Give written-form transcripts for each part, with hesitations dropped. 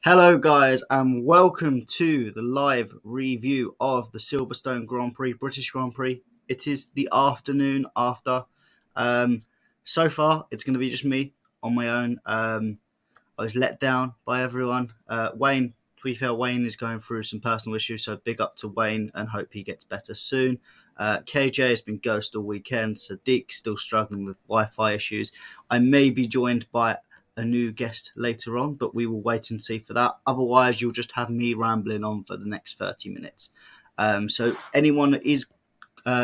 Hello, guys, and welcome to the live review of the Silverstone Grand Prix, British Grand Prix. It is the afternoon after. Um, so far, it's going to be just me on my own. I was let down by everyone. Wayne, to be fair, Wayne is going through some personal issues, so big up to Wayne and hope he gets better soon. KJ has been ghost all weekend. Sadiq still struggling with Wi-Fi issues. I may be joined by a new guest later on, but we will wait and see for that. Otherwise, you'll just have me rambling on for the next 30 minutes. So anyone that is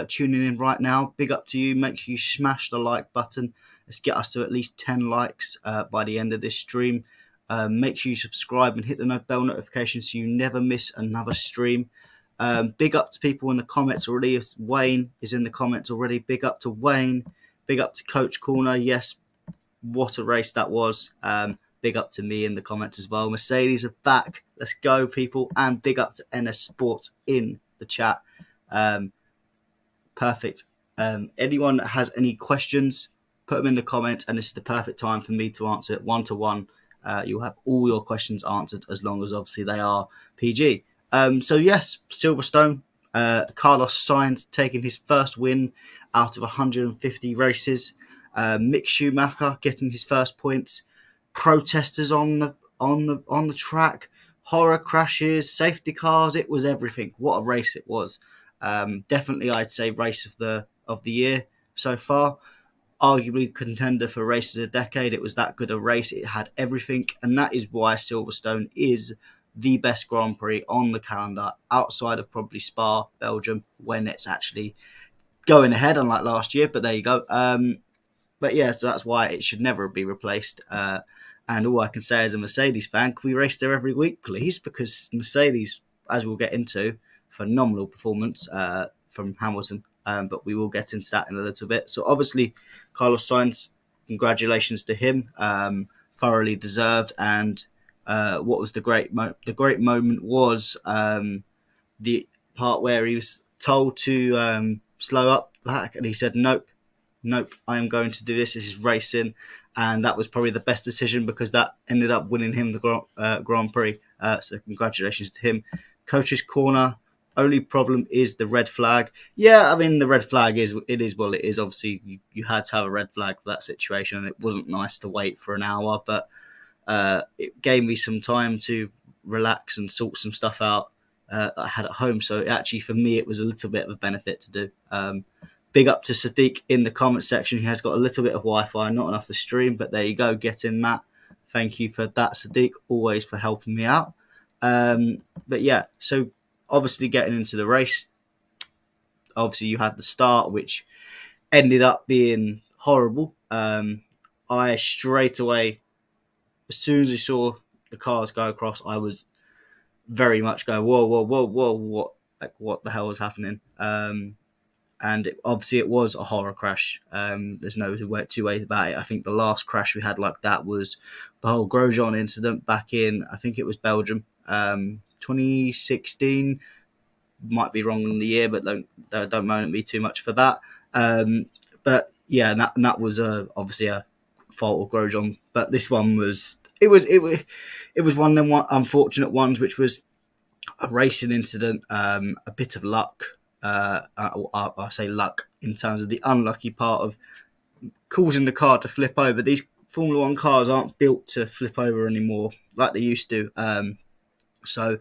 tuning in right now, big up to you. Make sure you smash the like button. Let's get us to at least 10 likes by the end of this stream. Make sure you subscribe and hit the bell notification so you never miss another stream. Big up to people in the comments already. Wayne is in the comments already. Big up to Wayne. Big up to Coach Corner. Yes, what a race that was. Big up to me in the comments as well. Mercedes are back. Let's go, people. And big up to NS Sports in the chat. Perfect. Anyone that has any questions, put them in the comments, and this is the perfect time for me to answer it one-to-one. You'll have all your questions answered as long as obviously they are PG. So yes, Silverstone, Carlos Sainz taking his first win out of 150 races. Mick Schumacher getting his first points. Protesters on the track. Horror crashes, safety cars. It was everything. What a race it was. Definitely, I'd say race of the year so far. Arguably contender for race of the decade. It was that good a race. It had everything, and that is why Silverstone is the best Grand Prix on the calendar outside of probably Spa, Belgium, when it's actually going ahead, unlike last year. But there you go. But yeah, so that's why it should never be replaced. And all I can say as a Mercedes fan, can we race there every week, please? Because Mercedes, as we'll get into, phenomenal performance from Hamilton. But we will get into that in a little bit. So obviously, Carlos Sainz, congratulations to him. Thoroughly deserved. And what was the great moment was the part where he was told to slow up back, and he said, nope, I am going to do this. This is racing. And that was probably the best decision because that ended up winning him the Grand Prix. So congratulations to him. Coach's Corner. Only problem is the red flag. Yeah, I mean, the red flag is what it is. Obviously, you had to have a red flag for that situation, and it wasn't nice to wait for an hour, but it gave me some time to relax and sort some stuff out that I had at home. So actually, for me, it was a little bit of a benefit to do. Big up to Sadiq in the comment section. He has got a little bit of Wi-Fi, not enough to stream, but there you go. Get in, Matt. Thank you for that, Sadiq. Always for helping me out. But yeah, so obviously getting into the race, obviously you had the start, which ended up being horrible. I straight away, as soon as I saw the cars go across, I was very much going, whoa, what the hell was happening? And obviously it was a horror crash. There's no two ways about it. I think the last crash we had like that was the whole Grosjean incident back in, I think it was Belgium, 2016. Might be wrong in the year, but don't moan at me too much for that. But yeah, that was obviously a fault of Grosjean. But this one was it was one of them unfortunate ones, which was a racing incident, a bit of luck. I say luck in terms of the unlucky part of causing the car to flip over. These Formula One cars aren't built to flip over anymore like they used to. So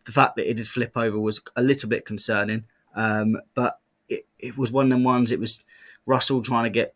the fact that it did flip over was a little bit concerning. But it was one of them ones. It was Russell trying to get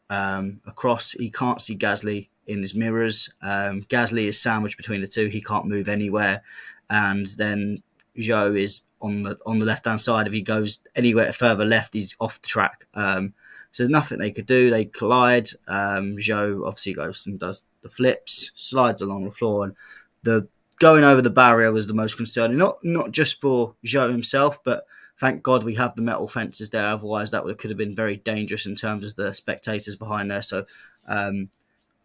across. He can't see Gasly in his mirrors. Gasly is sandwiched between the two. He can't move anywhere. And then Zhou is on the left-hand side. If he goes anywhere further left, he's off the track. So there's nothing they could do. They collide. Zhou obviously goes and does the flips, slides along the floor, and the going over the barrier was the most concerning. Not just for Zhou himself, but thank God we have the metal fences there. Otherwise, that could have been very dangerous in terms of the spectators behind there. So I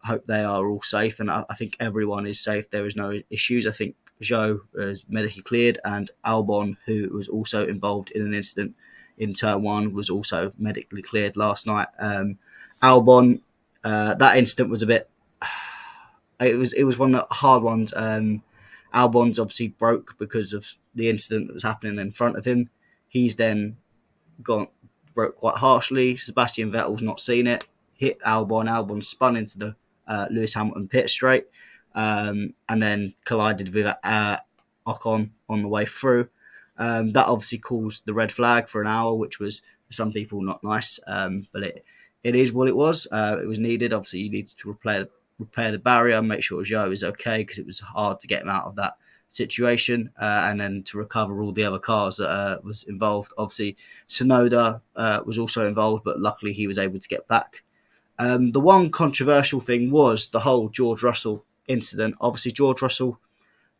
hope they are all safe, and I think everyone is safe. There is no issues. I think Zhou is medically cleared, and Albon, who was also involved in an incident in turn one, was also medically cleared last night. Albon, that incident was a bit. It was one of the hard ones. Albon Albon's obviously broke because of the incident that was happening in front of him. He's then broke quite harshly. Sebastian Vettel's not seen it, hit Albon. Albon spun into the Lewis Hamilton pit straight, and then collided with Ocon on the way through. That obviously caused the red flag for an hour, which was for some people not nice, but it is what it was. It was needed. Obviously, you need to repair the barrier, make sure Zhou is okay, because it was hard to get him out of that situation, and then to recover all the other cars that was involved. Obviously, Tsunoda was also involved, but luckily he was able to get back. The one controversial thing was the whole George Russell incident. Obviously, George Russell,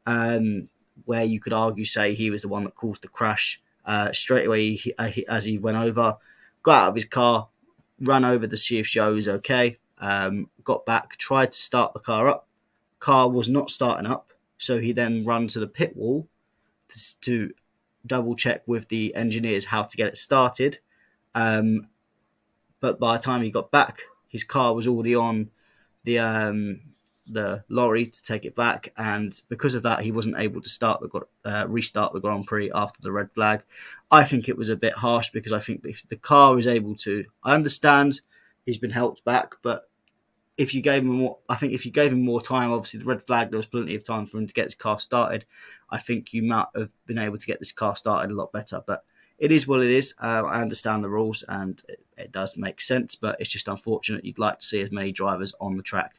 where you could argue, say he was the one that caused the crash. Straight away, as he went over, got out of his car, ran over to see if Zhou was okay, got back, tried to start the car up. Car was not starting up, so he then ran to the pit wall to double check with the engineers how to get it started. But by the time he got back, his car was already on the lorry to take it back, and because of that, he wasn't able to restart the Grand Prix after the red flag. I think it was a bit harsh, because I think if the car is able to, I understand he's been helped back, but if you gave him more time, obviously the red flag, there was plenty of time for him to get his car started. I think you might have been able to get this car started a lot better, but it is what it is. I understand the rules, and it does make sense, but it's just unfortunate. You'd like to see as many drivers on the track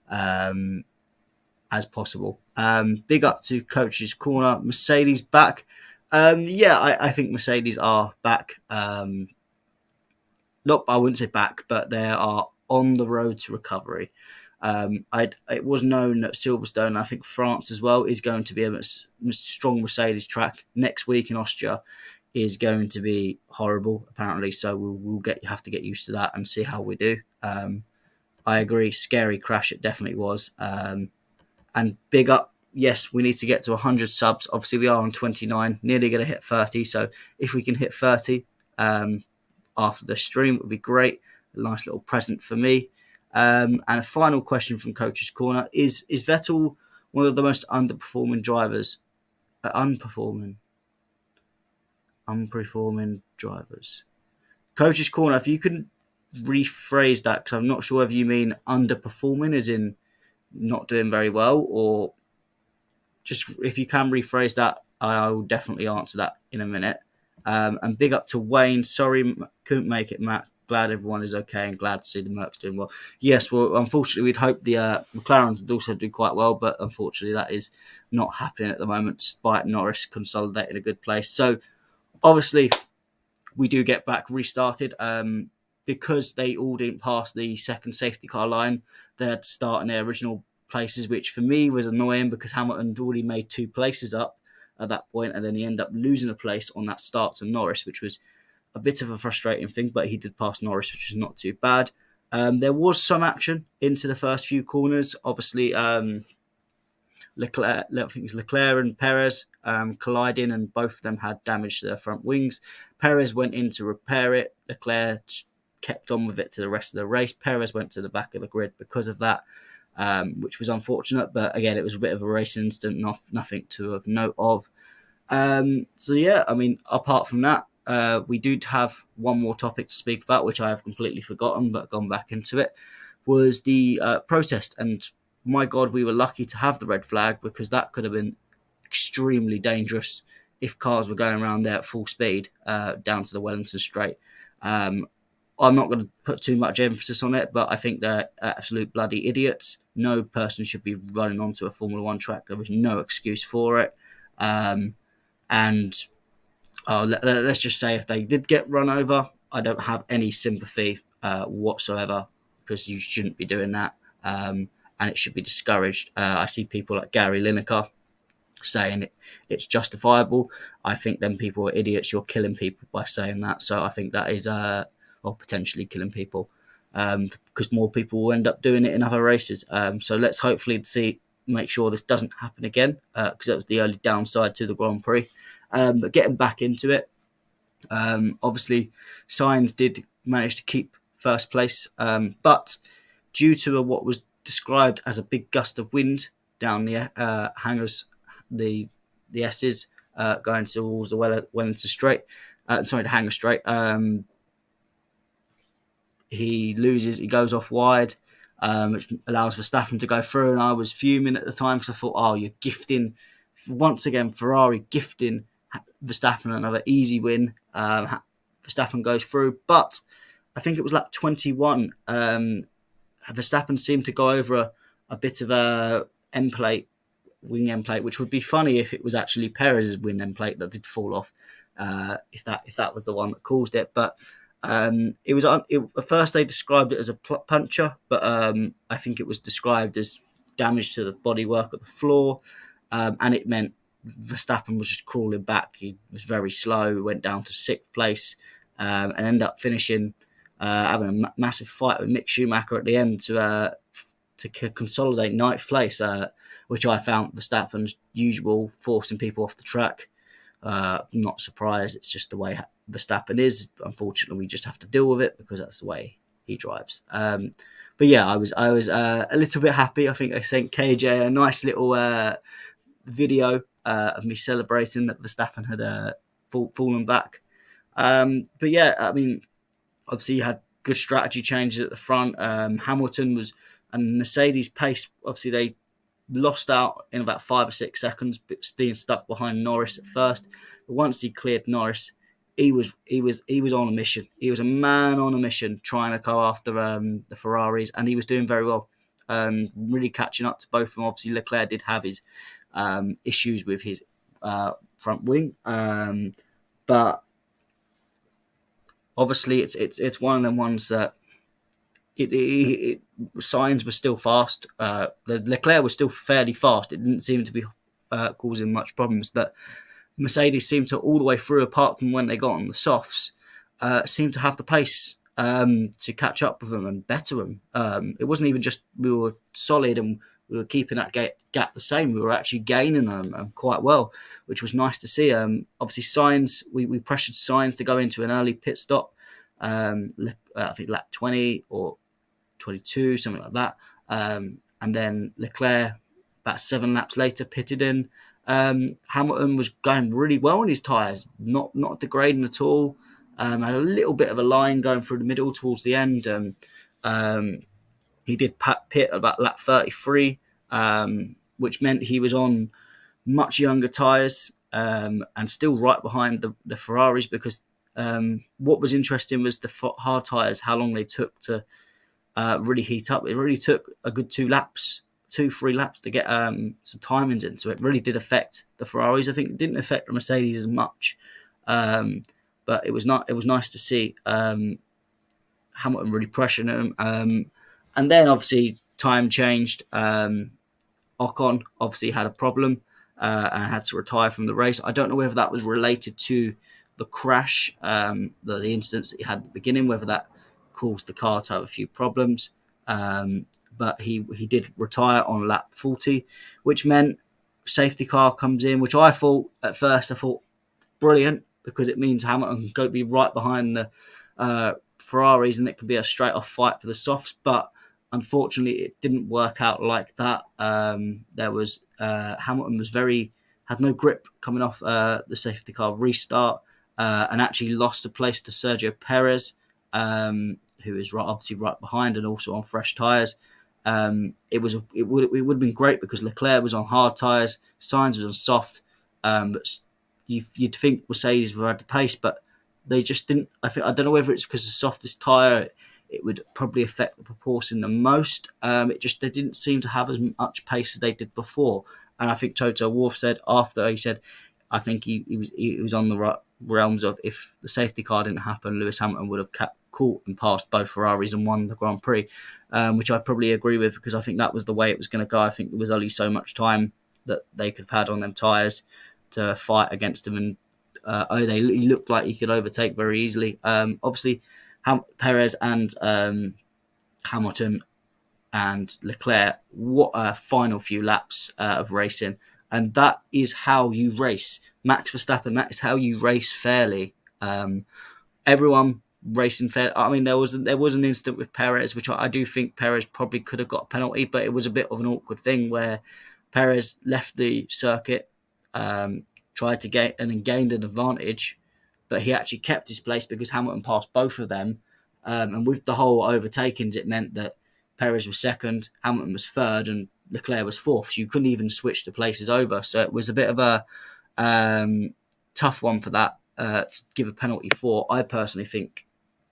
as possible. Big up to Coach's Corner. Mercedes back. I think Mercedes are back. I wouldn't say back, but they are on the road to recovery. It was known that Silverstone, I think France as well, is going to be a strong Mercedes track. Next week in Austria is going to be horrible, apparently. So we'll have to get used to that and see how we do. I agree, scary crash it definitely was. And big up, yes, we need to get to 100 subs. Obviously, we are on 29, nearly going to hit 30. So if we can hit 30 after the stream, it would be great. A nice little present for me. And a final question from Coach's Corner. Is Vettel one of the most underperforming drivers? Unperforming drivers. Coach's Corner, if you can rephrase that, because I'm not sure if you mean underperforming as in not doing very well, or just if you can rephrase that, I will definitely answer that in a minute. And big up to Wayne. Sorry, couldn't make it, Matt. Glad everyone is okay and glad to see the Mercs doing well. Yes, well, unfortunately, we'd hope the McLarens would also do quite well, but unfortunately, that is not happening at the moment, despite Norris consolidating a good place. So, obviously, we do get back restarted. Because they all didn't pass the second safety car line, they had to start in their original places, which for me was annoying because Hamilton had already made 2 places up at that point, and then he ended up losing a place on that start to Norris, which was a bit of a frustrating thing, but he did pass Norris, which was not too bad. There was some action into the first few corners. Obviously, Leclerc and Perez colliding, and both of them had damage to their front wings. Perez went in to repair it. Leclerc kept on with it to the rest of the race. Perez went to the back of the grid because of that, which was unfortunate. But again, it was a bit of a race incident, nothing to have note of. Apart from that, we do have one more topic to speak about, which I have completely forgotten, but gone back into it, was the protest. And my God, we were lucky to have the red flag, because that could have been extremely dangerous if cars were going around there at full speed down to the Wellington Straight. I'm not going to put too much emphasis on it, but I think they're absolute bloody idiots. No person should be running onto a Formula One track. There was no excuse for it. Let's just say if they did get run over, I don't have any sympathy whatsoever, because you shouldn't be doing that, and it should be discouraged. I see people like Gary Lineker saying it's justifiable. I think them people are idiots. You're killing people by saying that. So I think that is or potentially killing people, because more people will end up doing it in other races. So let's hopefully make sure this doesn't happen again, because that was the early downside to the Grand Prix. But getting back into it, obviously Sainz did manage to keep first place, but due to what was described as a big gust of wind down the hangars the S's going towards the Wellington straight. The Hangar straight. He loses. He goes off wide, which allows Verstappen to go through. And I was fuming at the time because I thought, oh, you're gifting once again, Ferrari gifting Verstappen another easy win. Verstappen goes through, but I think it was lap 21. Verstappen seemed to go over a bit of a wing end plate, which would be funny if it was actually Perez's wing end plate that did fall off, if that was the one that caused it. But it was at first they described it as a puncture, but I think it was described as damage to the bodywork of the floor, and it meant Verstappen was just crawling back. He was very slow, went down to 6th place, and ended up finishing having a massive fight with Mick Schumacher at the end to consolidate 9th place, which I found Verstappen's usual, forcing people off the track. Not surprised. It's just the way Verstappen is. Unfortunately, we just have to deal with it because that's the way he drives. But yeah, I was a little bit happy. I think I sent KJ a nice little video of me celebrating that Verstappen had fallen back. But yeah, I mean, obviously you had good strategy changes at the front. Hamilton and Mercedes pace. Obviously they lost out in about 5 or 6 seconds, but staying stuck behind Norris at first. But once he cleared Norris, he was on a mission. He was a man on a mission, trying to go after the Ferraris, and he was doing very well. Really catching up to both of them. Obviously, Leclerc did have his issues with his front wing, but obviously it's one of them ones that Sainz was still fast. Leclerc was still fairly fast. It didn't seem to be causing much problems, but Mercedes seemed to, all the way through, apart from when they got on the softs, seemed to have the pace to catch up with them and better them. It wasn't even just we were solid and we were keeping that gap the same. We were actually gaining them quite well, which was nice to see. Obviously, Sainz, we pressured Sainz to go into an early pit stop. I think lap 20 or 22, something like that. And then Leclerc, about 7 laps later, pitted in. Hamilton was going really well on his tyres, not degrading at all. Had a little bit of a line going through the middle towards the end. He did pit about lap 33, which meant he was on much younger tyres and still right behind the Ferraris, because what was interesting was the hard tyres, how long they took to really heat up. It really took a good 3 laps to get some timings in. So it really did affect the Ferraris. I think it didn't affect the Mercedes as much, but it was nice to see Hamilton really pressuring them. And then obviously time changed. Ocon obviously had a problem and had to retire from the race. I don't know whether that was related to the crash, the incidents that he had at the beginning, whether that caused the car to have a few problems. But he did retire on lap 40, which meant safety car comes in, which I thought at first brilliant, because it means Hamilton can go be right behind the Ferraris and it can be a straight off fight for the softs. But unfortunately, it didn't work out like that. There was Hamilton had no grip coming off the safety car restart, and actually lost a place to Sergio Perez, who is obviously right behind and also on fresh tyres. It would have been great because Leclerc was on hard tyres, Sainz was on soft. But you'd think Mercedes would have had the pace, but they just didn't. I don't know whether it's because the softest tyre, it would probably affect the proportion the most. They didn't seem to have as much pace as they did before. And I think Toto Wolff said after, he said, I think he was on the realms of, if the safety car didn't happen, Lewis Hamilton would have caught and passed both Ferraris and won the Grand Prix, which I probably agree with, because I think that was the way it was going to go. I think there was only so much time that they could have had on them tyres to fight against him, and he looked like he could overtake very easily. Obviously, Perez and Hamilton and Leclerc, what a final few laps of racing. And that is how you race. Max Verstappen, that is how you race fairly. Everyone racing fair. I mean, there was an incident with Perez, which I do think Perez probably could have got a penalty, but it was a bit of an awkward thing where Perez left the circuit tried to get and gained an advantage, but he actually kept his place because Hamilton passed both of them. And with the whole overtakings, it meant that Perez was second, Hamilton was third, and Leclerc was fourth. So you couldn't even switch the places over. So it was a bit of a tough one for that to give a penalty for. I personally think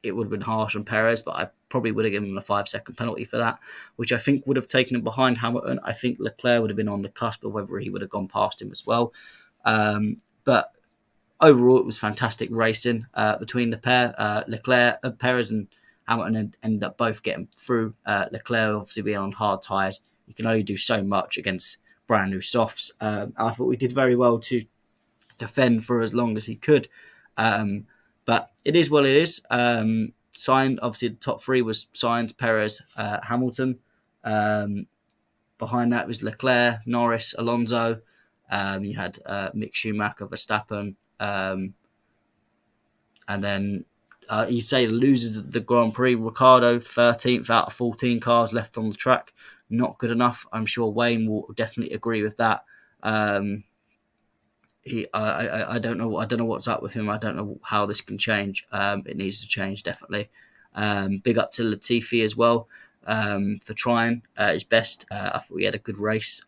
it would have been harsh on Perez, but I probably would have given him a 5-second penalty for that, which I think would have taken him behind Hamilton. I think Leclerc would have been on the cusp of whether he would have gone past him as well. But overall, it was fantastic racing between the pair. Leclerc, Perez and Hamilton ended up both getting through. Leclerc obviously being on hard tyres. You can only do so much against brand new softs. I thought we did very well to defend for as long as he could. But it is what it is. Sainz, obviously, the top three was Sainz, Perez, Hamilton. Behind that was Leclerc, Norris, Alonso. You had Mick Schumacher, Verstappen. And then you say the losers of the Grand Prix, Ricciardo, 13th out of 14 cars left on the track. Not good enough. I'm sure Wayne will definitely agree with that. I don't know. I don't know what's up with him. I don't know how this can change. It needs to change definitely. Big up to Latifi as well for trying his best. I thought he had a good race.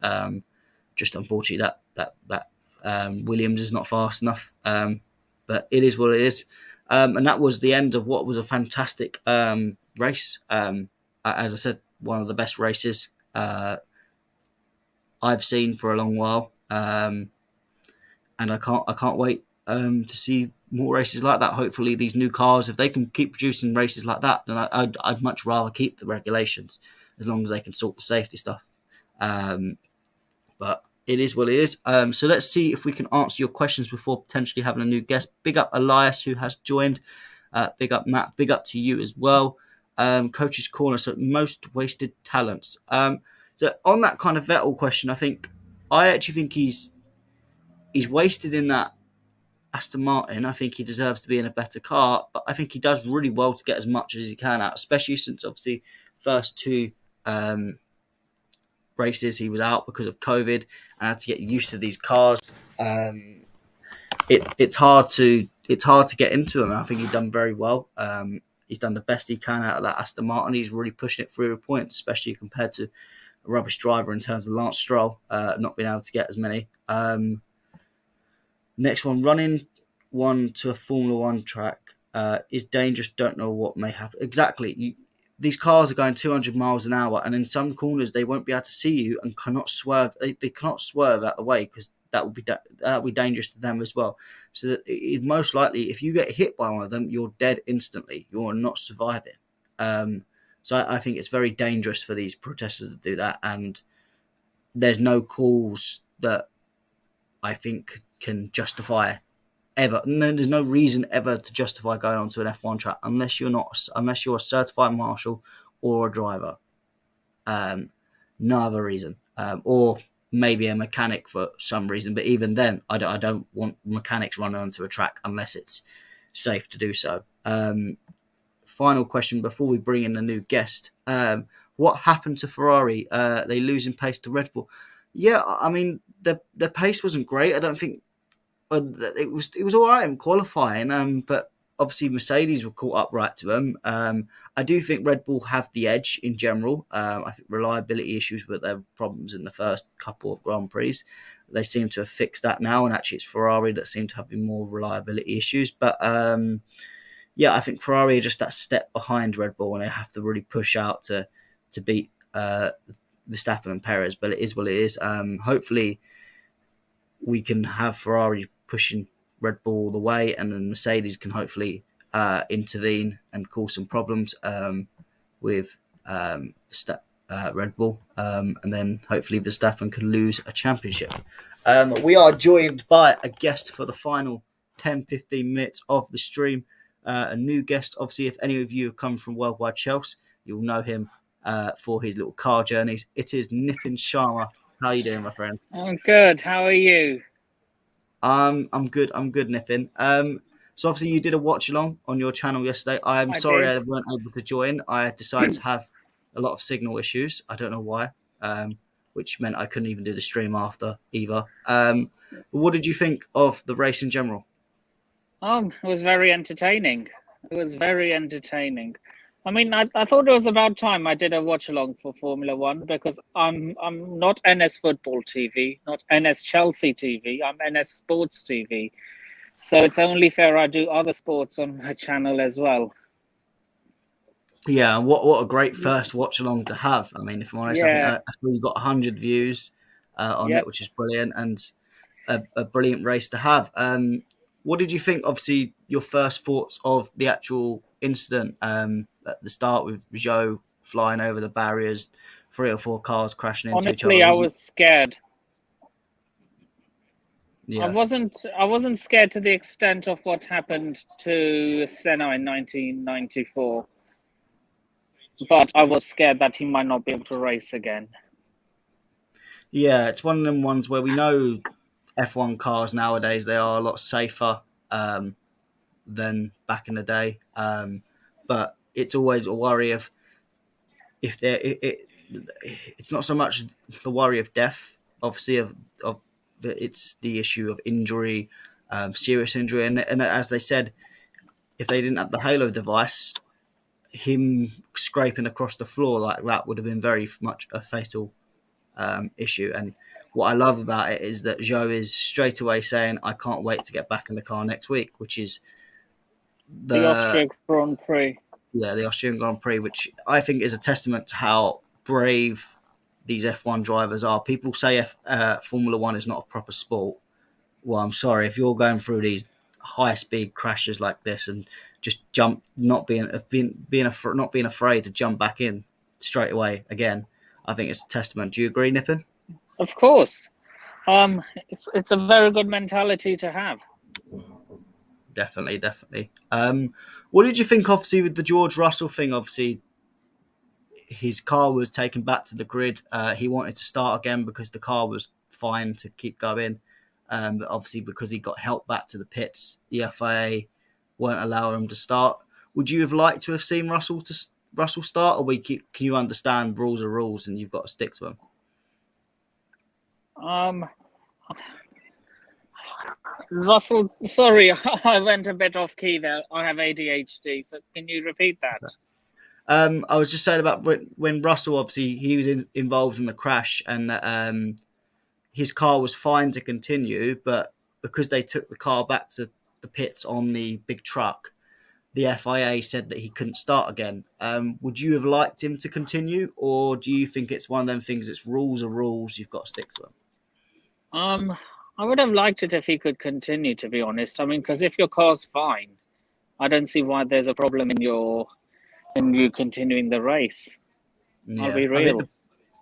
Just unfortunately that Williams is not fast enough. But it is what it is. And that was the end of what was a fantastic race. As I said, one of the best races I've seen for a long while. And I can't wait to see more races like that. Hopefully, these new cars, if they can keep producing races like that, then I'd much rather keep the regulations as long as they can sort the safety stuff. But it is what it is. So let's see if we can answer your questions before potentially having a new guest. Big up Elias, who has joined. Big up Matt. Big up to you as well. Coach's Corner. So most wasted talents. So on that kind of Vettel question, I actually think he's wasted in that Aston Martin. I think he deserves to be in a better car, but I think he does really well to get as much as he can out, especially since obviously first two races he was out because of COVID and had to get used to these cars. It's hard to get into him. I think he's done very well. He's done the best he can out of that Aston Martin. He's really pushing it through the points, especially compared to a rubbish driver in terms of Lance Stroll, not being able to get as many. Next one, running one to a Formula One track is dangerous. Don't know what may happen. Exactly. These cars are going 200 miles an hour, and in some corners they won't be able to see you and cannot swerve. They cannot swerve out of the way because that would be dangerous to them as well. So that most likely, if you get hit by one of them, you're dead instantly. You're not surviving. So I think it's very dangerous for these protesters to do that, and there's no calls that I think can justify ever. No, there's no reason ever to justify going onto an F1 track unless you're a certified marshal or a driver. No other reason, or maybe a mechanic for some reason. But even then, I don't want mechanics running onto a track unless it's safe to do so. Final question before we bring in a new guest. What happened to Ferrari? They losing pace to Red Bull. Yeah, I mean the pace wasn't great. I don't think it was all right in qualifying, but obviously Mercedes were caught up right to them. I do think Red Bull have the edge in general. I think reliability issues were their problems in the first couple of Grand Prix. They seem to have fixed that now, and actually it's Ferrari that seem to have more reliability issues. But yeah, I think Ferrari are just that step behind Red Bull, and they have to really push out to beat Verstappen and Perez. But it is what it is. Hopefully we can have Ferrari pushing Red Bull all the way, and then Mercedes can hopefully intervene and cause some problems with Red Bull, and then hopefully Verstappen can lose a championship. We are joined by a guest for the final 10-15 minutes of the stream. A new guest. Obviously, if any of you have come from Worldwide Chelsea, you'll know him for his little car journeys. It is Nitin Sharma. How are you doing, my friend? I'm good. How are you? I'm good. I'm good, Nitin. So obviously you did a watch along on your channel yesterday. I'm sorry I weren't able to join. I decided to have a lot of signal issues. I don't know why. which meant I couldn't even do the stream after either. What did you think of the race in general? It was very entertaining. It was very entertaining. I mean, I thought it was about time I did a watch along for Formula One because I'm not NS Football TV, not NS Chelsea TV. I'm NS Sports TV, so it's only fair I do other sports on my channel as well. Yeah, what a great first watch along to have. I mean, if I'm honest, I think Yeah, I saw you got 100 views on yep. it, which is brilliant, and a brilliant race to have. What did you think? Obviously, your first thoughts of the actual incident at the start with Zhou flying over the barriers, 3 or 4 cars crashing into each other. Honestly, I was scared. I Yeah, wasn't scared to the extent of what happened to Senna in 1994, but I was scared that he might not be able to race again. yeah, it's one of them ones where we know F1 cars nowadays they are a lot safer than back in the day, but it's always a worry of if it's not so much the worry of death, obviously of it's the issue of injury, serious injury, and as they said, if they didn't have the halo device, him scraping across the floor like that would have been very much a fatal issue. And what I love about it is that Zhou is straight away saying, "I can't wait to get back in the car next week," which is The the Austria Grand Prix. yeah, the Austrian Grand Prix, which I think is a testament to how brave these F1 drivers are. People say Formula One is not a proper sport. Well, I'm sorry if you're going through these high speed crashes like this and just jump, not being afraid to jump back in straight away again. I think it's a testament. Do you agree, Nippon? Of course. It's a very good mentality to have. Definitely, definitely. What did you think, obviously, with the George Russell thing? Obviously, his car was taken back to the grid. He wanted to start again because the car was fine to keep going. But obviously, because he got helped back to the pits, the FIA weren't allowing him to start. Would you have liked to have seen Russell start, or can you understand rules are rules and you've got to stick to them? Russell, sorry, I went a bit off key there. I have ADHD, so can you repeat that? I was just saying about when Russell, obviously, he was involved in the crash and his car was fine to continue, but because they took the car back to the pits on the big truck, the FIA said that he couldn't start again. Would you have liked him to continue, or do you think it's one of them things? It's rules are rules. You've got to stick to them. I would have liked it if he could continue, to be honest. I mean, because if your car's fine, I don't see why there's a problem in you continuing the race. I'll Yeah, be I think real.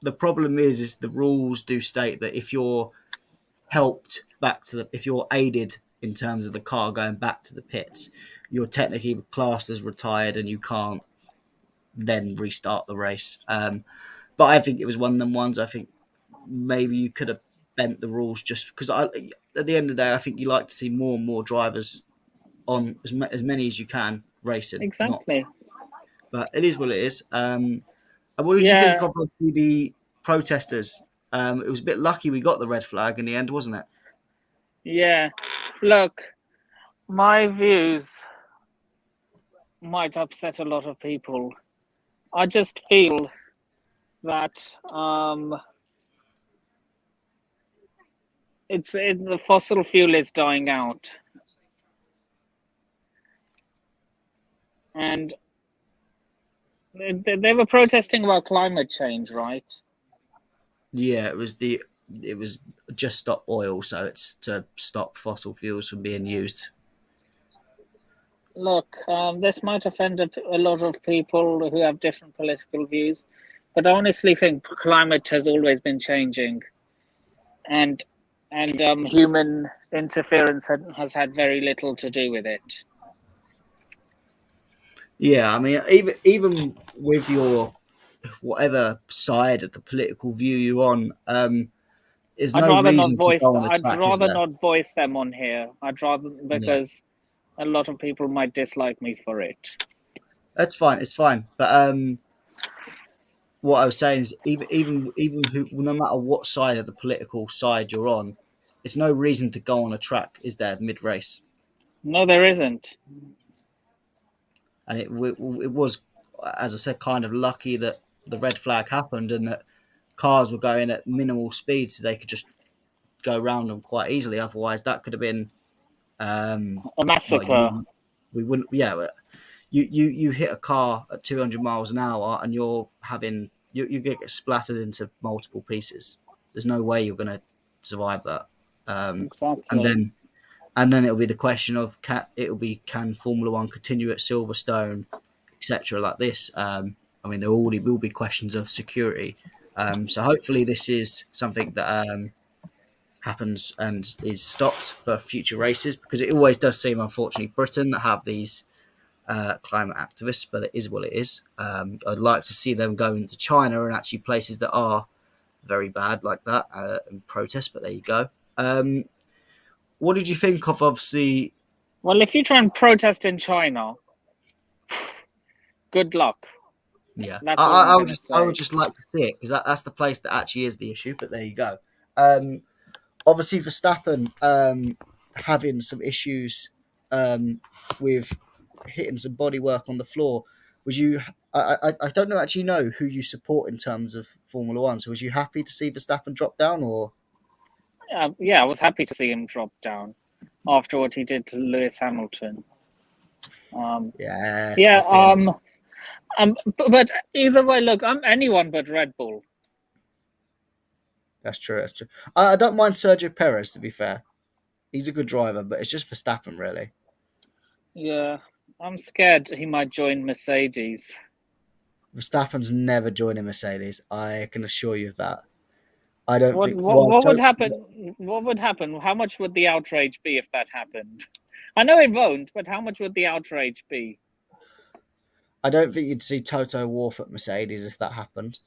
the problem is the rules do state that if you're helped back to if you're aided in terms of the car going back to the pits, you're technically classed as retired and you can't then restart the race. But I think it was one of them ones. I think maybe you could have bent the rules just because at the end of the day, I think you like to see more and more drivers on as many as you can racing. Not, Exactly. but it is what it is. And what did you think Yeah, of the protesters? It was a bit lucky we got the red flag in the end, wasn't it? yeah. Look, my views might upset a lot of people. I just feel that the fossil fuel is dying out, and they were protesting about climate change, right? Yeah, it was just stop oil, so it's to stop fossil fuels from being used. Look, this might offend a lot of people who have different political views, but I honestly think climate has always been changing, and human interference has had very little to do with it. Yeah, I mean, even with your whatever side of the political view you're on, there's I'd no rather not reason to voice. go on the I'd track, is rather there? not voice them on here. I'd rather Yeah, because a lot of people might dislike me for it. that's fine. It's fine, but what I was saying is even who, no matter what side of the political side you're on, it's no reason to go on a track, is there, mid race? No, there isn't. And it was, as I said, kind of lucky that the red flag happened and that cars were going at minimal speed, so they could just go around them quite easily. Otherwise, that could have been, A well, massacre. we wouldn't, yeah. You hit a car at 200 miles an hour and you're having you get splattered into multiple pieces. There's no way you're going to survive that. And Exactly. then it'll be the question of can Formula One continue at Silverstone, etc. like this. I mean, there already will be questions of security. So hopefully this is something that happens and is stopped for future races, because it always does seem, unfortunately, Britain that have these climate activists, but it is what it is. I'd like to see them go into China and actually places that are very bad like that and protest, but there you go. What did you think of, obviously? Well, if you try and protest in China, good luck. Yeah, That's all I'm going to I would say. just like to see it, because that's the place that actually is the issue. But there you go. Obviously, Verstappen having some issues with hitting some bodywork on the floor. Was you? I don't know actually know who you support in terms of Formula One. So was you happy to see Verstappen drop down, or Yeah, I was happy to see him drop down after what he did to Lewis Hamilton. yes, Yeah, the feeling. but either way, look, I'm anyone but Red Bull. That's true. That's true. I don't mind Sergio Perez, to be fair. He's a good driver, but it's just Verstappen really. Yeah, I'm scared he might join Mercedes. Verstappen's never joining Mercedes. I can assure you of that. I don't What think. what Well, what would happen? What would happen? How much would the outrage be if that happened? I know it won't, but how much would the outrage be? I don't think you'd see Toto Wolff at Mercedes if that happened.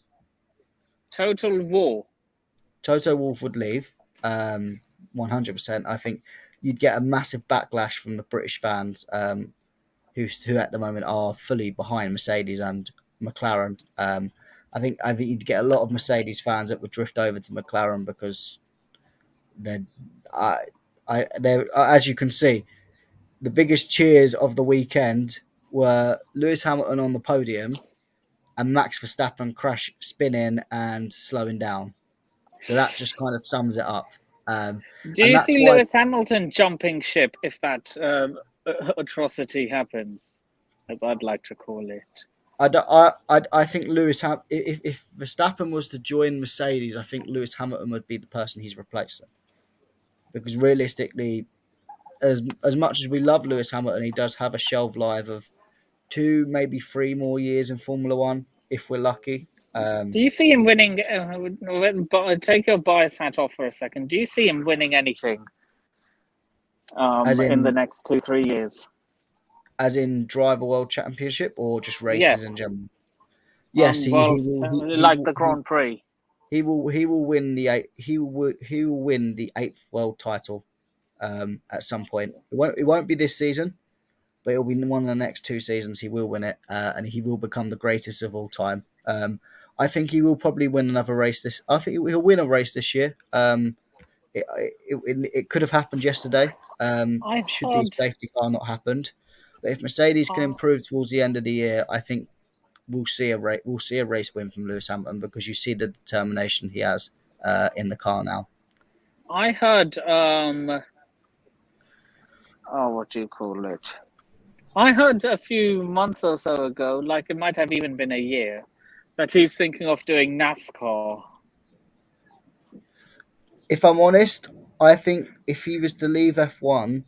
Total war. Toto Wolff would leave, 100%. I think you'd get a massive backlash from the British fans, who at the moment are fully behind Mercedes and McLaren. I think you'd get a lot of Mercedes fans that would drift over to McLaren because they're, I, they're, as you can see, the biggest cheers of the weekend were Lewis Hamilton on the podium and Max Verstappen crash spinning and slowing down. So that just kind of sums it up. Do And you that's see why Lewis Hamilton jumping ship if that atrocity happens, as I'd like to call it? I think if Verstappen was to join Mercedes, I think Lewis Hamilton would be the person he's replacing. Because realistically, as much as we love Lewis Hamilton, he does have a shelf life of 2, maybe 3 more years in Formula One if we're lucky. Do you see him winning? Take your bias hat off for a second. Do you see him winning anything As in the in next 2 3 years? Driver World Championship or just Yeah, races in general. Yes, well, like the Grand Prix. he will win the he will win the eighth world title at some point. It won't be this season, but it'll be one of the next 2 seasons. He will win it, and he will become the greatest of all time. I think he will probably win another race this. I think he'll win a race this year. It could have happened yesterday. I Should the heard. safety car not happened, but if Mercedes can Uh, improve towards the end of the year, I think we'll see a race win from Lewis Hamilton, because you see the determination he has in the car now. I heard. Oh, what do you call it? I heard a few months or so ago, like it might have even been a year, that he's thinking of doing NASCAR. If I'm honest, I think if he was to leave F1,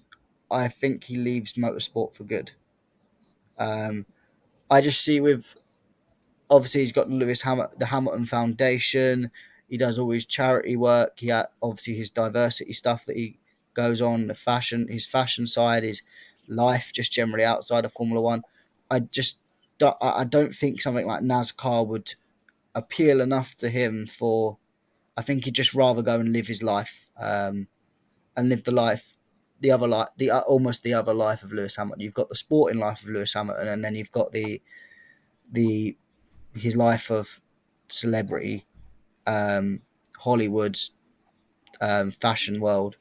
I think he leaves motorsport for good. Um, I just see with obviously he's got the Hamilton Foundation. He does all his charity work. He had obviously his diversity stuff that he goes on, his fashion side, his life just generally outside of Formula One. I don't think something like NASCAR would appeal enough to him for. I think he'd just rather go and live his life, and live the other life, almost the other life of Lewis Hamilton. You've got the sporting life of Lewis Hamilton, and then you've got the his life of celebrity, Hollywood, fashion world,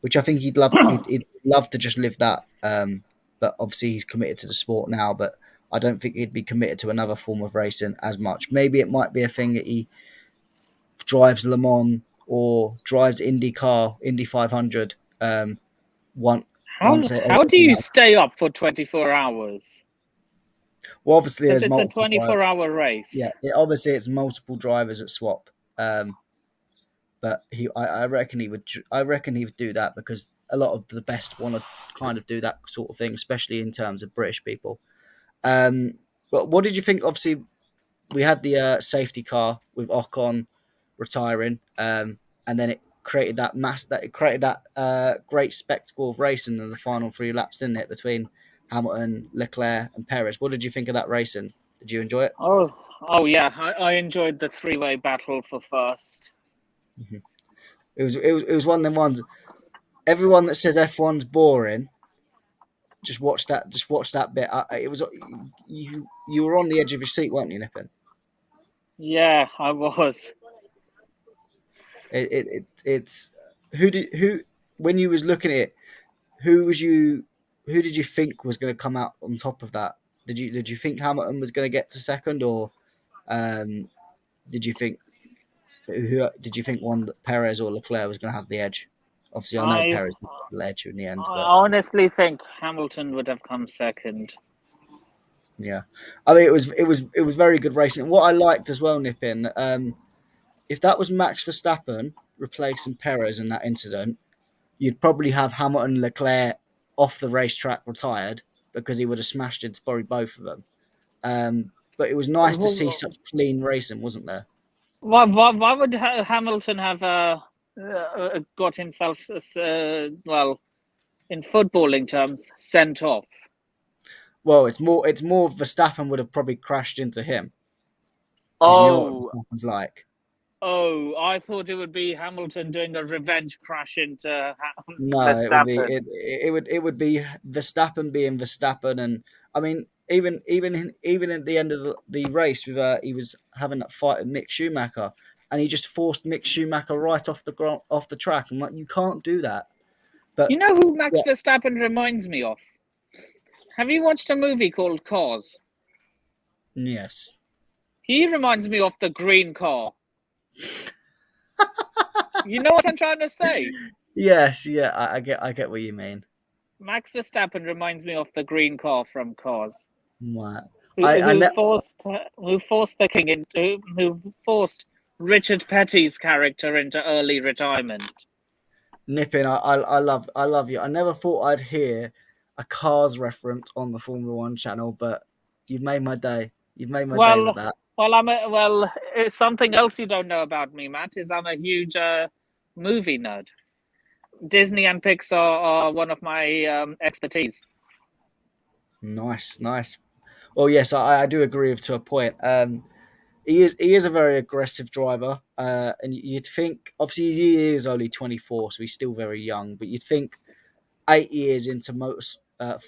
which I think he'd love to just live that. But obviously he's committed to the sport now. But I don't think he'd be committed to another form of racing as much. Maybe it might be a thing that he drives Le Mans or drives IndyCar, Indy 500. One How once a how do you you stay up for 24 hours? well, obviously Because there's it's a multiple drivers. 24-hour race. Yeah, obviously it's multiple drivers at swap. But I reckon I reckon he would do that because a lot of the best want to kind of do that sort of thing, especially in terms of British people. Um, but what did you think? Obviously, we had the safety car with Ocon retiring, and then it created that great spectacle of racing in the final three laps, didn't it, between Hamilton, Leclerc, and Perez? What did you think of that racing? Did you enjoy it? Oh yeah, I enjoyed the three-way battle for first. Mhm. It was one of them ones. Everyone that says F1's boring, just watch that. Just watch that bit. It was you were on the edge of your seat, weren't you, Nippon? Yeah, I was. It's who when you was looking at it, who was you who did you think was going to come out on top of that? Did you think Hamilton was going to get to second, or um, did you think who did you think one that Perez or Leclerc was going to have the edge? Obviously, I know I Perez did the edge in the end, I but honestly think Hamilton would have come second. yeah, I mean it was very good racing. What I liked as well, Nippin, if that was Max Verstappen replacing Perez in that incident, you'd probably have Hamilton and Leclerc off the racetrack retired because he would have smashed into probably both of them. But it was nice to see such clean racing, wasn't there? Why would Hamilton have got himself, well, in footballing terms, sent off? Well, it's more Verstappen would have probably crashed into him because you know what Oh, Verstappen's like. oh, I thought it would be Hamilton doing a revenge crash into No, Verstappen. it would be Verstappen being Verstappen, and I mean even at the end of the race with he was having that fight with Mick Schumacher, and he just forced Mick Schumacher right off the track. I'm like, you can't do that. You But know who Max yeah, Verstappen reminds me of? Have you watched a movie called Cars? yes, He reminds me of the green car. You know what I'm trying to say? yes, yeah, I get what you mean. Max Verstappen reminds me of the green car from Cars, Right. who, I who ne- forced who forced the king into who forced Richard Petty's character into early retirement. Nipping, I love you. I never thought I'd hear a Cars reference on the Formula One channel, but you've made my day. You've made my day with Well, that. it's something else you don't know about me, Matt. Is I'm a huge movie nerd. Disney and Pixar are one of my expertise. Nice, nice. Well, yes, I do agree with to a point. He is a very aggressive driver, and you'd think obviously he is only 24, so he's still very young. But you'd think 8 years into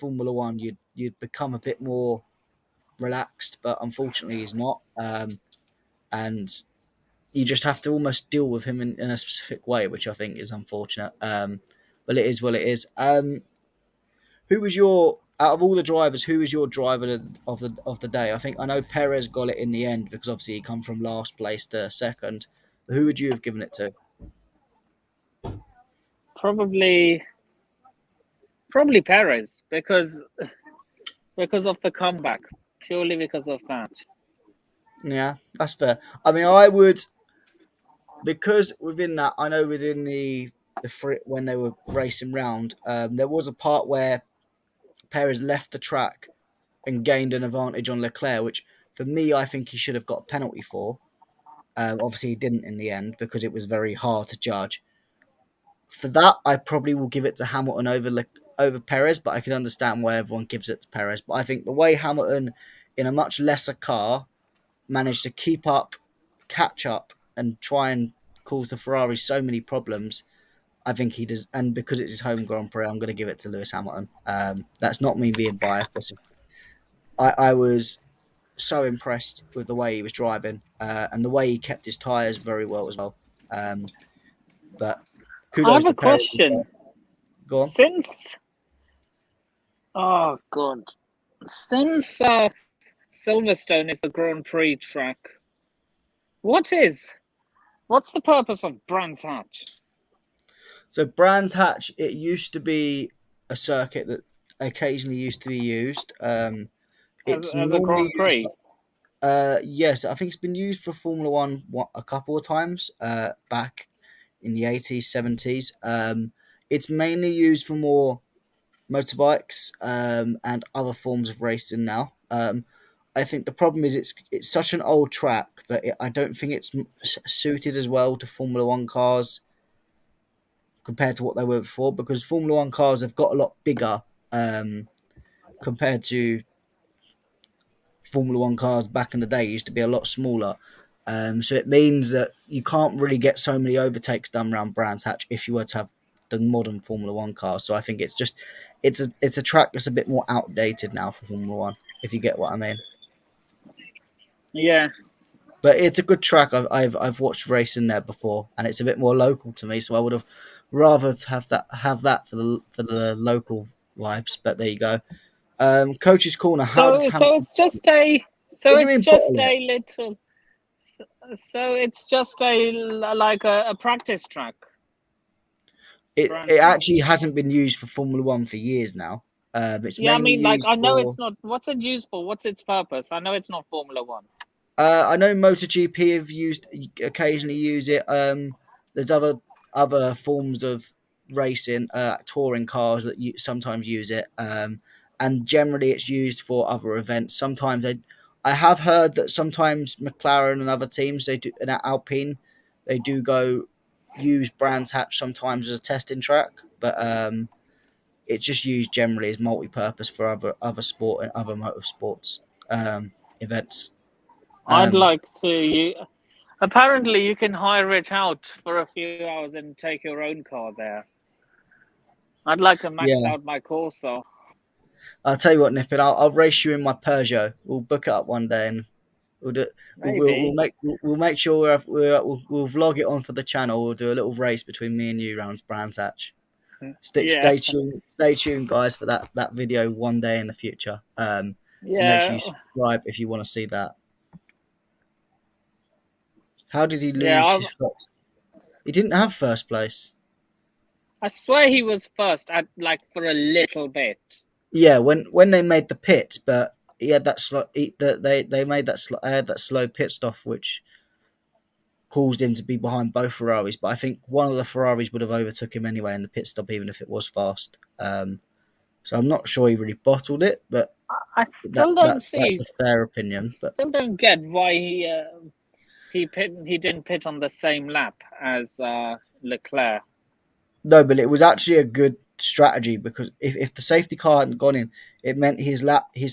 Formula One, you'd become a bit more relaxed, but unfortunately he's not. And you just have to almost deal with him in a specific way, which I think is unfortunate. But it is what it is. Who was your out of all the drivers? Who was your driver of the day? I think I know Perez got it in the end because obviously he come from last place to second. But who would you have given it to? Probably, probably Perez because of the comeback, purely because of that. Yeah, that's fair. I mean, I would because within that, I know within when they were racing round, there was a part where Perez left the track and gained an advantage on Leclerc, which for me, I think he should have got a penalty for. Obviously, he didn't in the end because it was very hard to judge. For that, I probably will give it to Hamilton over Perez, but I can understand why everyone gives it to Perez. But I think the way Hamilton, in a much lesser car, managed to keep up, catch up, and try and cause the Ferrari so many problems, I think he does. And because it's his home Grand Prix, I'm going to give it to Lewis Hamilton. That's not me being biased. I was so impressed with the way he was driving and the way he kept his tyres very well as well. But I kudos have to a Perez. question. Go on. Since oh god, since Silverstone is the Grand Prix track, what is what's the purpose of Brands Hatch So Brands Hatch, it used to be a circuit that occasionally used to be used. It's as a normally Grand used Prix? for, yes, I think it's been used for Formula One a couple of times back in the 80s, 70s. It's mainly used for more motorbikes and other forms of racing now. I think the problem is it's such an old track that I don't think it's suited as well to Formula One cars compared to what they were before, because Formula One cars have got a lot bigger um, compared to Formula One cars back in the day. It used to be a lot smaller. So it means that you can't really get so many overtakes done around Brands Hatch if you were to have the modern Formula One cars. So I think it's a track that's a bit more outdated now for Formula One, if you get what I mean. Yeah. But it's a good track. I've watched racing there before, and it's a bit more local to me. So I would have rather have that for the local vibes. But there you go. Coach's corner. How did So Hamilton? so What do you it's mean just bottle it? a little so it's just like a practice track. It Brands actually Hatch. hasn't been used for Formula One for years now. It's Yeah, I mainly mean, like used I know for. it's not. What's it used for? What's its purpose? I know it's not Formula One. I know MotoGP have used occasionally use it. There's other forms of racing, touring cars that sometimes use it. And generally it's used for other events. I have heard that sometimes McLaren and other teams they do, and at Alpine, they do go use Brands Hatch sometimes as a testing track, but it's just used generally as multi-purpose for other sport and other motorsports events. I'd Um, like to. Apparently, you can hire it out for a few hours and take your own car there. I'd like to max yeah, out my Corsa. I'll tell you what, Nippin. I'll race you in my Peugeot. We'll book it up one day and we'll do. Maybe. We'll make sure we'll vlog it on for the channel. We'll do a little race between me and you around Brands Hatch. Yeah. Stay tuned, guys, for that video one day in the future. So make sure Yeah. you subscribe if you want to see that. How did he Yeah. lose his first? He didn't have first place. I swear he was first at like for a little bit. Yeah, when they made the pits, but he had that slow. They made that slow pit stop, which caused him to be behind both Ferraris. But I think one of the Ferraris would have overtook him anyway in the pit stop, even if it was fast. So I'm not sure he really bottled it, but I still don't that's see. a fair opinion. But Still don't get why he didn't pit on the same lap as Leclerc. no, but it was actually a good strategy because if the safety car hadn't gone in, it meant his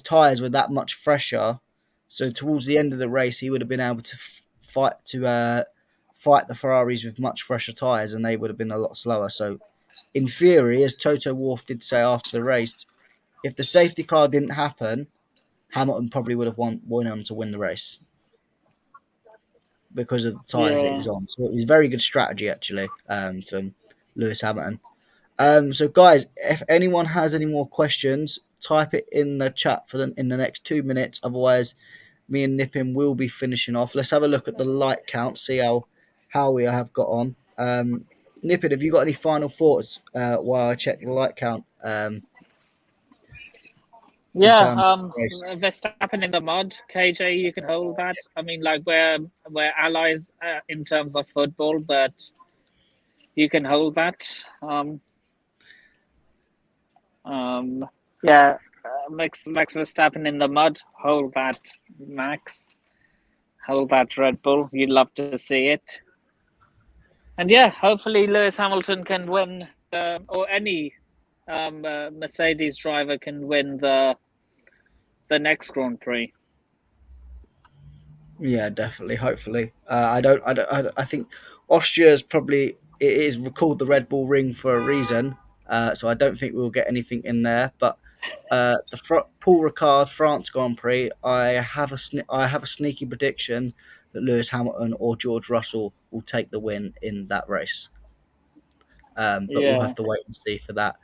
tires were that much fresher. So towards the end of the race, he would have been able to fight the Ferraris with much fresher tires, and they would have been a lot slower. So in theory, as Toto Wolff did say after the race, if the safety car didn't happen, Hamilton probably would have won on to win the race because of the tires that he Yeah. was on. So it was a very good strategy actually from Lewis Hamilton. So guys, if anyone has any more questions, type it in the chat in the next 2 minutes. Otherwise, me and Nippin will be finishing off. Let's have a look at the light count, see how we have got on. Nippin, have you got any final thoughts while I check the light count in Yeah, terms of the race? Verstappen in the mud, KJ, you can hold that. I mean, like we're allies in terms of football, but you can hold that. Um, yeah, Max Verstappen in the mud, hold that, Max, hold that Red Bull. You'd love to see it, and yeah, hopefully Lewis Hamilton can win, or any Mercedes driver can win the next Grand Prix. Yeah, definitely. Hopefully, I think Austria is probably it is called the Red Bull Ring for a reason. So I don't think we'll get anything in there. But Paul Ricard France Grand Prix. I have a sneaky prediction that Lewis Hamilton or George Russell will take the win in that race. But we'll Yeah. have to wait and see for that.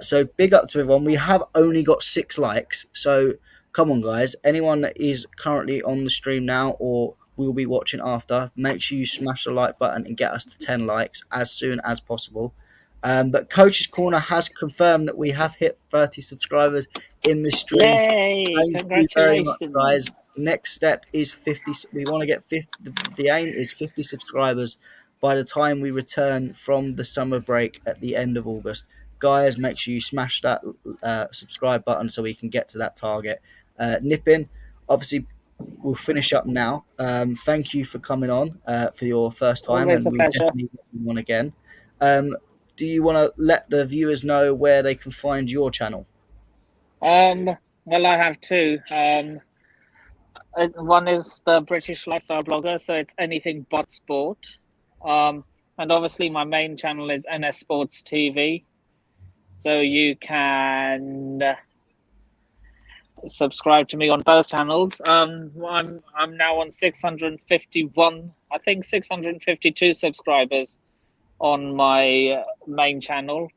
So big up to everyone. We have only got 6 likes, so come on, guys. Anyone that is currently on the stream now or will be watching after, make sure you smash the like button and get us to 10 likes as soon as possible. But Coach's Corner has confirmed that we have hit 30 subscribers in this stream. Yay! Thank you very much, guys. Congratulations. Next step is 50. We want to get 50. The aim is 50 subscribers by the time we return from the summer break at the end of August. Guys, make sure you smash that subscribe button so we can get to that target. Nippin, obviously, we'll finish up now. Thank you for coming on for your first time, Always and a we pleasure. definitely want you on again. Do you want to let the viewers know where they can find your channel? Well, I have two. One is the British lifestyle blogger, so it's anything but sport. And obviously, my main channel is NS Sports TV, so you can subscribe to me on both channels. I'm now on 651, I think 652 subscribers on my main channel.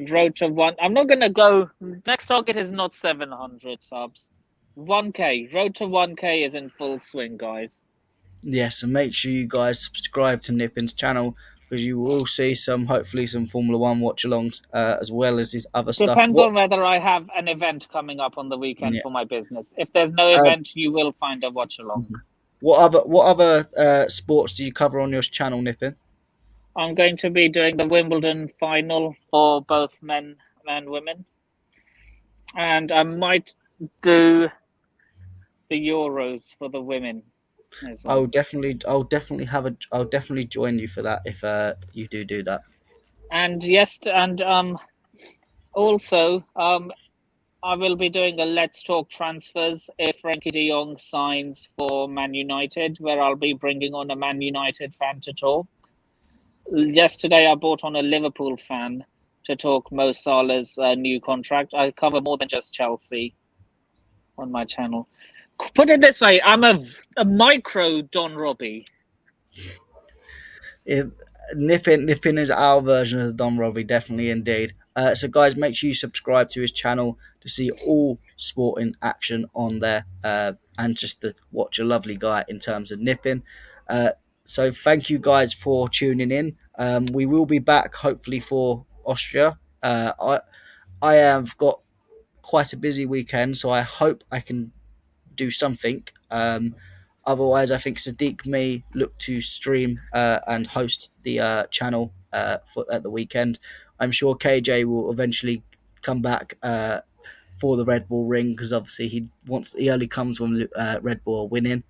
Road to one. I'm not gonna go. Next target is not 700 subs. 1K. Road to 1K is in full swing, guys. Yes, and make sure you guys subscribe to Nippin's channel because you will see hopefully some Formula One watch alongs as well as his other stuff. Depends on whether I have an event coming up on the weekend Yeah. for my business. If there's no event, you will find a watch along. What other sports do you cover on your channel, Nippin? I'm going to be doing the Wimbledon final for both men and women, and I might do the Euros for the women as well. I'll definitely join you for that if you do that. And yes, and also I will be doing a Let's Talk transfers if Frankie de Jong signs for Man United, where I'll be bringing on a Man United fan to talk. Yesterday, I brought on a Liverpool fan to talk Mo Salah's new contract. I cover more than just Chelsea on my channel. Put it this way, I'm a micro Don Robbie. Nippin is our version of the Don Robbie, definitely indeed. So guys, make sure you subscribe to his channel to see all sporting action on there and just to watch a lovely guy in terms of Nippin. So thank you guys for tuning in. We will be back hopefully for Austria. I have got quite a busy weekend, so I hope I can do something. Otherwise, I think Sadiq may look to stream and host the channel at the weekend. I'm sure KJ will eventually come back for the Red Bull ring because obviously he only comes when Red Bull are winning.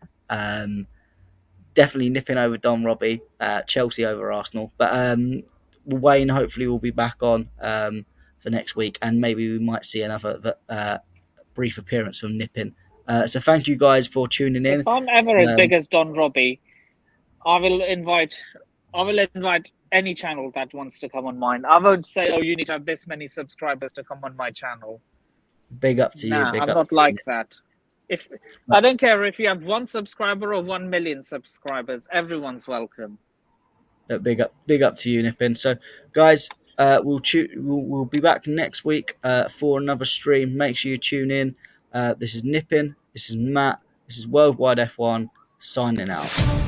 Definitely nipping over Don Robbie, Chelsea over Arsenal. But Wayne hopefully will be back on for next week, and maybe we might see another brief appearance from Nippin. So thank you guys for tuning in. If I'm ever as big as Don Robbie, I will invite any channel that wants to come on mine. I won't say, "Oh, you need to have this many subscribers to come on my channel." Big up to you. I'm not like that. If I don't care if you have 1 subscriber or 1 million subscribers, everyone's welcome. Big up to you, Nippin. So, guys, we'll be back next week for another stream. Make sure you tune in. This is Nippin. This is Matt. This is Worldwide F1 signing out.